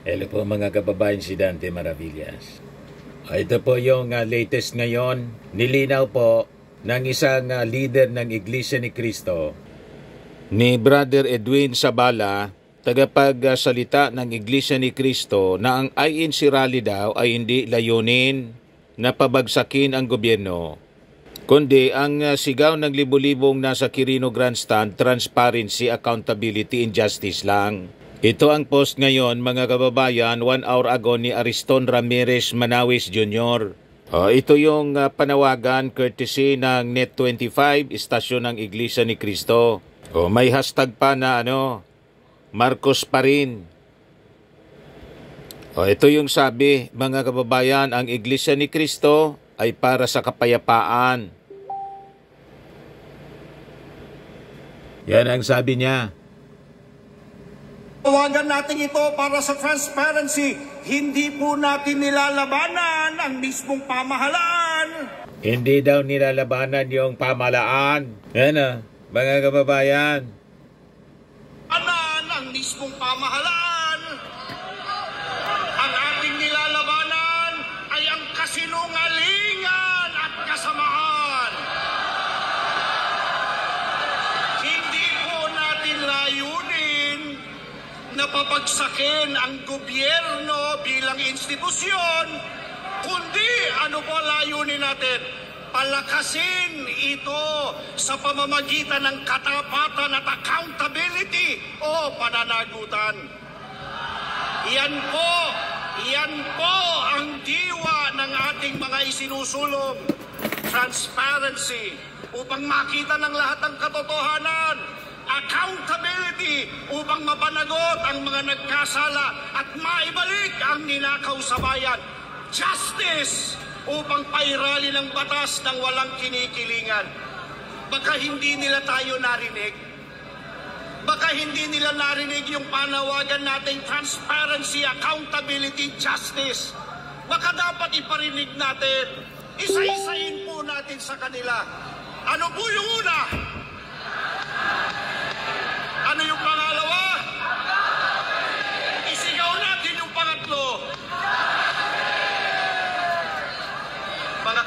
Hello po mga kababayan, si Dante Maravillas. Ito po yung latest ngayon. Nilinaw po ng isang leader ng Iglesia ni Cristo, ni Brother Edwin Sabala, tagapagsalita ng Iglesia ni Cristo, na ang INC rally daw ay hindi layunin na pabagsakin ang gobyerno, kundi ang sigaw ng libu-libong nasa Quirino Grandstand, transparency, accountability, and justice lang. Ito ang post ngayon mga kababayan, 1 hour ago ni Ariston Ramirez Manawis Jr. Ito yung panawagan courtesy ng Net25, istasyon ng Iglesia ni Cristo. May hashtag pa na Marcos pa rin. Ito yung sabi mga kababayan, ang Iglesia ni Cristo ay para sa kapayapaan. Yan ang sabi niya. Tawagan natin ito para sa transparency. Hindi po natin nilalabanan ang mismong pamahalaan. Hindi daw nilalabanan yung pamahalaan. Yan mga kababayan. Ang mismong pamahalaan. Ang ating nilalabanan ay ang kasinungalingan at kasamaan. Hindi po natin layunin na papagsakin ang gobyerno bilang institusyon, kundi ano po layunin natin? Palakasin ito sa pamamagitan ng katapatan at accountability o pananagutan. Yan po ang diwa ng ating mga isinusulong transparency upang makita ng lahat ng katotohanan, accountability upang mapanagot ang mga nagkasala at maibalik ang ninakaw sa bayan, justice upang pairali ng batas ng walang kinikilingan. Baka hindi nila tayo narinig. Baka hindi nila narinig yung panawagan nating transparency, accountability, justice. Baka dapat iparinig natin. Isa-isahin po natin sa kanila. Ano po yung una? Ano yung pangalawa? Isigaw natin yung pangatlo. Mga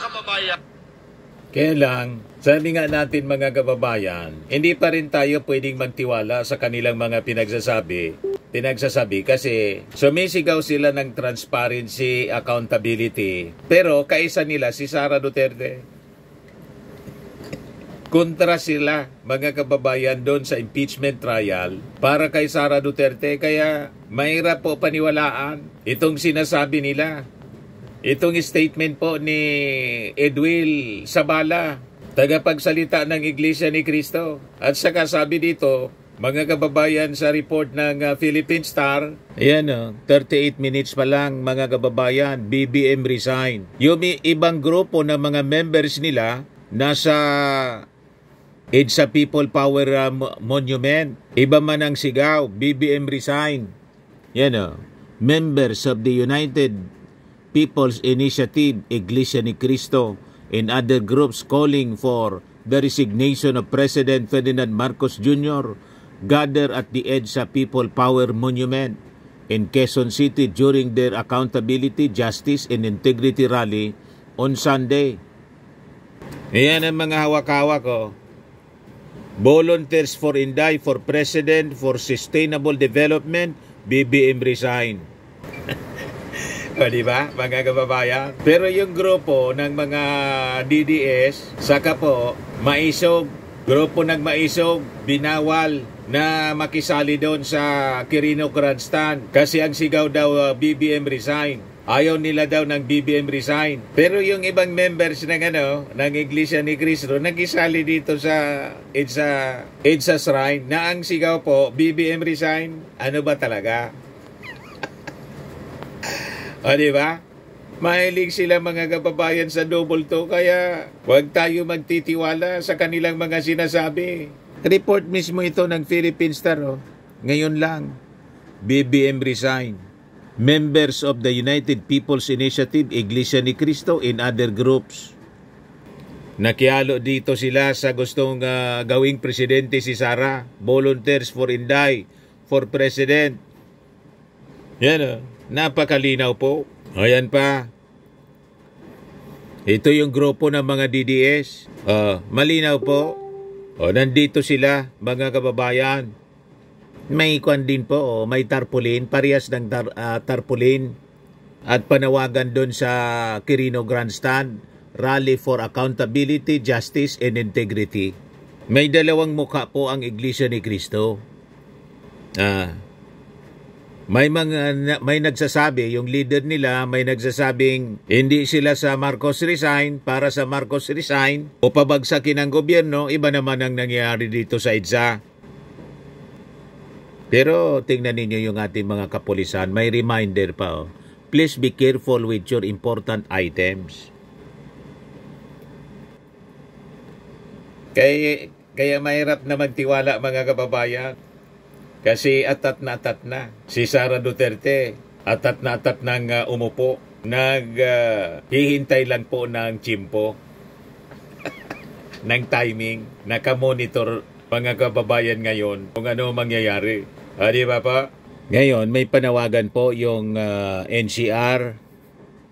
kababayan. Kaya lang, sabi nga natin mga kababayan, hindi pa rin tayo pwedeng magtiwala sa kanilang mga pinagsasabi kasi sumisigaw sila ng transparency, accountability, pero kaisa nila si Sara Duterte. Kontra sila mga kababayan doon sa impeachment trial para kay Sara Duterte, kaya mahirap po paniwalaan itong sinasabi nila. Itong statement po ni Edwin Sabala, tagapagsalita ng Iglesia ni Cristo. At saka sabi dito, mga kababayan, sa report ng Philippine Star, ayan 38 minutes pa lang mga kababayan, BBM resign. Yung ibang grupo ng mga members nila nasa EDSA People Power Monument. Iba man ang sigaw, BBM resign. Yan members of the United People's Initiative, Iglesia ni Cristo, and other groups calling for the resignation of President Ferdinand Marcos Jr. gather at the EDSA People Power Monument in Quezon City during their accountability, justice, and integrity rally on Sunday. Ayan ang mga hawak-hawak Volunteers for Inday, for President, for Sustainable Development, BBM resign. Diba, mga kababayan? Pero yung grupo ng mga DDS, saka po, maisog, grupo ng maisog, binawal na makisali doon sa Quirino Grandstand kasi ang sigaw daw BBM resign. Ayaw nila daw ng BBM resign. Pero yung ibang members ng ng Iglesia ni Cristo nakisali dito sa EDSA Shrine na ang sigaw po BBM resign. Ano ba talaga? Diba? Mahilig sila mga kababayan sa double to, kaya huwag tayo magtitiwala sa kanilang mga sinasabi. Report mismo ito ng Philippine Star. Ngayon lang, BBM resign. Members of the United People's Initiative, Iglesia ni Cristo, and other groups. Nakialo dito sila sa gustong gawing presidente si Sara. Volunteers for Inday, for President, Yan o, napakalinaw po. Ayan pa. Ito yung grupo ng mga DDS. Malinaw po. Nandito sila, mga kababayan. May kwan din po, may tarpaulin, parehas ng tarpaulin. At panawagan doon sa Quirino Grandstand, Rally for Accountability, Justice, and Integrity. May dalawang mukha po ang Iglesia ni Cristo. May nagsasabi, yung leader nila, may nagsasabing hindi sila sa Marcos resign para sa Marcos resign o pabagsakin ang gobyerno. Iba naman ang nangyayari dito sa EDSA. Pero tingnan ninyo yung ating mga kapulisan, may reminder pa. Please be careful with your important items. Kaya mahirap na magtiwala, mga kababayan. Kasi atat na. Si Sara Duterte, atat nang umupo. Hihintay lang po ng tsimpo. ng timing. Nakamonitor, mga kababayan ngayon, kung ano mangyayari. Di ba pa? Ngayon, may panawagan po yung NCR,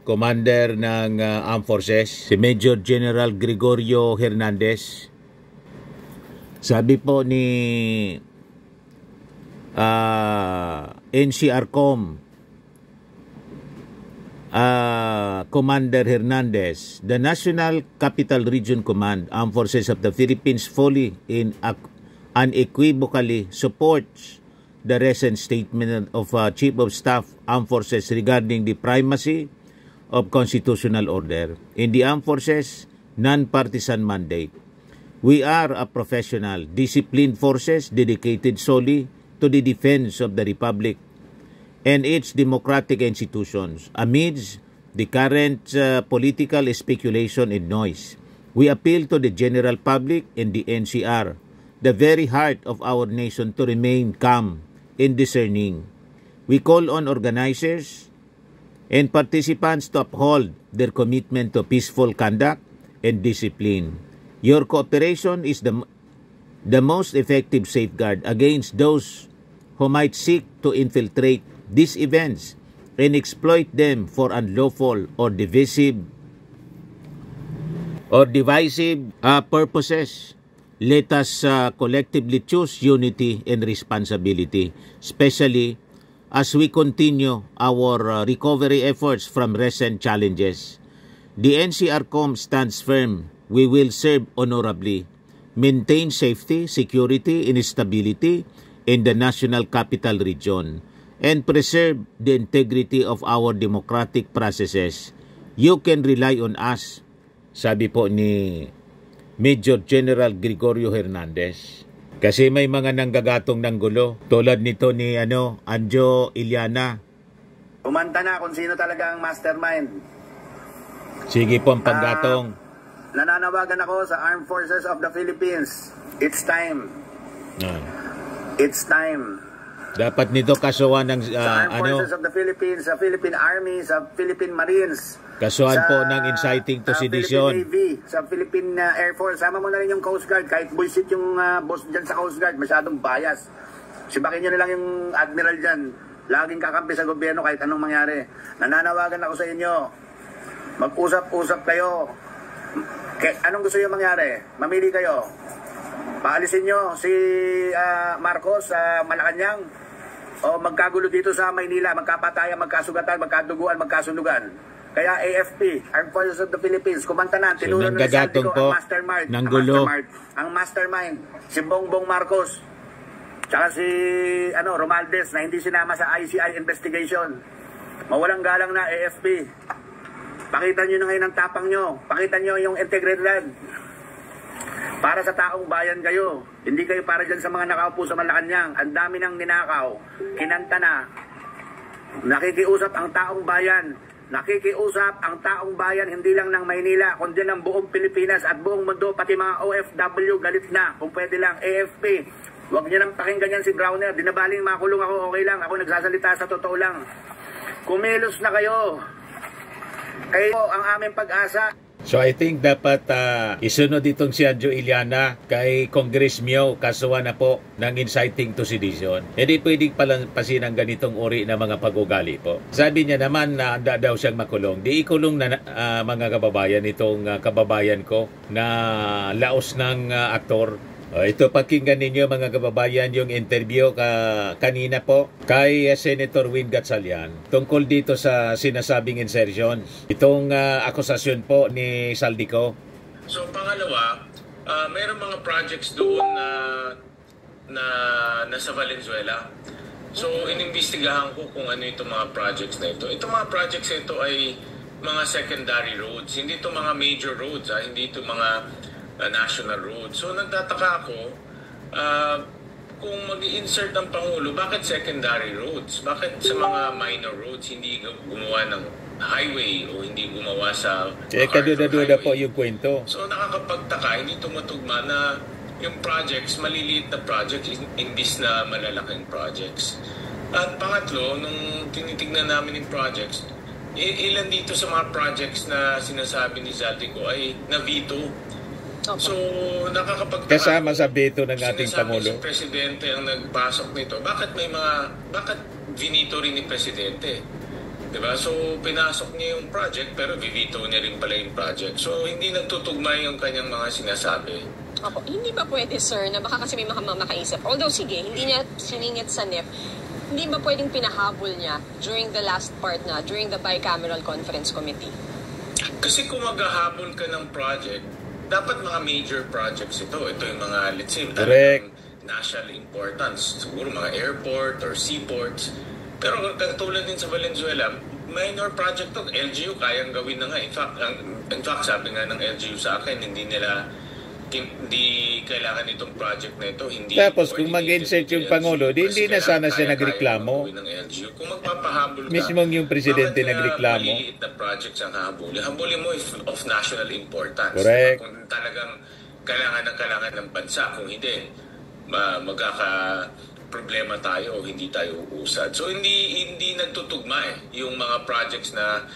Commander ng Armed Forces, si Major General Gregorio Hernandez. Sabi po ni NCRCOM Commander Hernandez, the National Capital Region Command, Armed Forces of the Philippines fully unequivocally supports the recent statement of Chief of Staff Armed Forces regarding the primacy of constitutional order. In the Armed Forces non-partisan mandate, we are a professional, disciplined forces dedicated solely to the defense of the Republic and its democratic institutions. Amidst the current political speculation and noise, we appeal to the general public and the NCR, the very heart of our nation, to remain calm and discerning. We call on organizers and participants to uphold their commitment to peaceful conduct and discipline. Your cooperation is the most effective safeguard against those who might seek to infiltrate these events and exploit them for unlawful or divisive purposes. Let us collectively choose unity and responsibility, especially as we continue our recovery efforts from recent challenges. The NCRCOM stands firm. We will serve honorably, maintain safety, security, and stability in the National Capital Region, and preserve the integrity of our democratic processes. You can rely on us, sabi po ni Major General Gregorio Hernandez. Kasi may mga nanggagatong ng gulo, tulad nito ni Anjo Iliana. Kumanta na kung sino talaga ang mastermind. Sige po ang paggatong. Nananawagan ako sa Armed Forces of the Philippines. It's time. It's time. Dapat nito kasuhan ng sa Armed Forces of the Philippines, sa Philippine Army, sa Philippine Marines. Kasuhan po ng inciting to sedition. Sa Philippine Navy, sa Philippine Air Force. Sama mo na rin yung Coast Guard. Kahit bullshit yung boss dyan sa Coast Guard, masyadong bias. Sibakin nyo na lang yung admiral dyan. Laging kakampi sa gobyerno kahit anong mangyari. Nananawagan ako sa inyo. Mag-usap-usap kayo. Anong gusto nyo mangyari? Mamili kayo. Paalisin nyo si Marcos sa Malacanang o magkagulo dito sa Maynila, magkapatayan, magkasugatan, magkaduguan, magkasunugan. Kaya AFP, Armed Forces of the Philippines, kumanta na, tinuro na ni Santico ang mastermind. Ang mastermind, si Bongbong Marcos, tsaka si Romualdez na hindi sinama sa ICI investigation. Mawalang galang na AFP. Pakita nyo na ngayon ang tapang nyo. Pakita nyo yung integridad. Para sa taong bayan kayo. Hindi kayo para dyan sa mga nakaupo sa Malacanang. Ang dami nang ninakaw. Kinanta na. Nakikiusap ang taong bayan. Nakikiusap ang taong bayan hindi lang ng Maynila, kundi ng buong Pilipinas at buong mundo, pati mga OFW galit na. Kung pwede lang, AFP. Huwag nyo nang pakinggan yan si Browner. Dinabaling makulong ako, okay lang. Ako nagsasalita sa totoo lang. Kumilos na kayo. Kayo ang aming pag-asa. So I think dapat isunod itong si Anjo Iliana kay Congress Mio kasuhan na po ng inciting to sedition. Hindi pwedeng palampasin ang ganitong uri na mga pag-ugali po. Sabi niya naman na handa daw siyang makulong. Di ikulong na mga kababayan itong kababayan ko na laos ng aktor. Ito pakinggan ninyo mga kababayan yung interview kanina po kay Senator Win Gatchalian tungkol dito sa sinasabing insertions. Itong akusasyon po ni Zaldico. So pangalawa, mayroong mga projects doon na nasa Valenzuela. So inimbestigahan ko kung ano itong mga projects na ito. Itong mga projects na ito ay mga secondary roads. Hindi ito mga major roads, hindi ito mga national road. So nagtataka ako kung mag-i-insert ang Pangulo, bakit secondary roads? Bakit sa mga minor roads hindi gumawa ng highway o hindi gumawa sa kaduda-duda po yung kwento. So nakakapagtaka, hindi tumutugma na yung projects, maliliit na projects imbis na malalaking projects. At pangatlo, nung tinitignan namin yung projects, ilan dito sa mga projects na sinasabi ni Zaldico ay na-veto. So, nakakapagtaka. Kasama sa veto ng ating Pangulo. Si Presidente ang nagpasok nito. Bakit vinito rin ni Presidente? Diba? So, pinasok niya yung project pero vivito niya rin pala yung project. So, hindi nagtutugma yung kanyang mga sinasabi. Opo, hindi ba pwede, sir, na baka kasi may mga makaisip? Although, sige, hindi niya siningit sa NEP. Hindi ba pwedeng pinahabol niya during the last part na, during the bicameral conference committee? Kasi kung maghahabol ka ng project, dapat mga major projects ito. Ito yung mga, let's say, national importance. Siguro mga airport or seaports. Pero katulad din sa Valenzuela, minor project to. LGU kayang gawin na nga. In fact, sabi nga ng LGU sa akin, hindi kailangan itong project na ito. Tapos kung mag-insert yung Pangulo, hindi na sana siya nagreklamo. Kung magpapahabol ka, mismong yung Presidente nagreklamo. Maliit na projects ang habulin. Habulin mo of national importance. Correct. Kung talagang kailangan ng bansa. Kung hindi, magkaka-problema tayo o hindi tayo uusad. So hindi nagtutugma yung mga projects na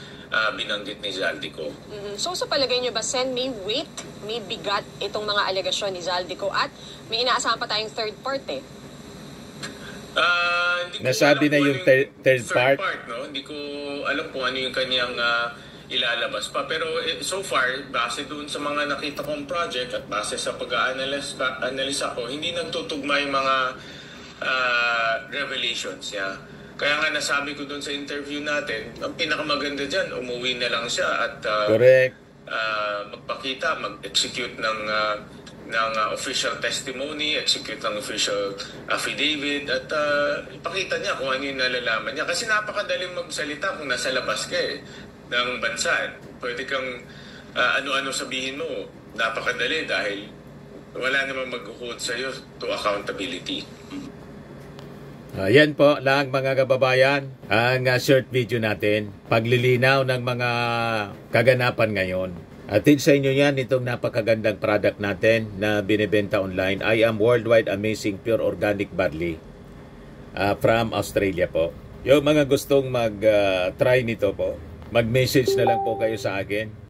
binanggit ni Zaldico. So sa palagay niyo ba, Sen, may weight, may bigat itong mga alegasyon ni Zaldico at may inaasahan pa tayong third part Nasabi na yung third part? No? Hindi ko alam kung ano yung kanyang ilalabas pa. Pero so far, base doon sa mga nakita kong project at base sa pag-analisa ko, hindi nagtutugma yung mga revelations niya. Kaya nga nasabi ko doon sa interview natin, ang pinakamaganda dyan, umuwi na lang siya at magpakita, mag-execute ng official testimony, execute ng official affidavit at ipakita niya kung ano yung nalalaman niya. Kasi napakadaling magsalita kung nasa labas ka ng bansa. Pwede kang ano-ano sabihin mo, napakadali dahil wala namang mag-hold sa'yo to accountability. Yan po lang mga kababayan, ang short video natin. Paglilinaw ng mga kaganapan ngayon. Atid sa inyo yan itong napakagandang product natin na binibenta online. I am Worldwide Amazing Pure Organic Barley from Australia po. Yung mga gustong mag-try nito po, mag-message na lang po kayo sa akin.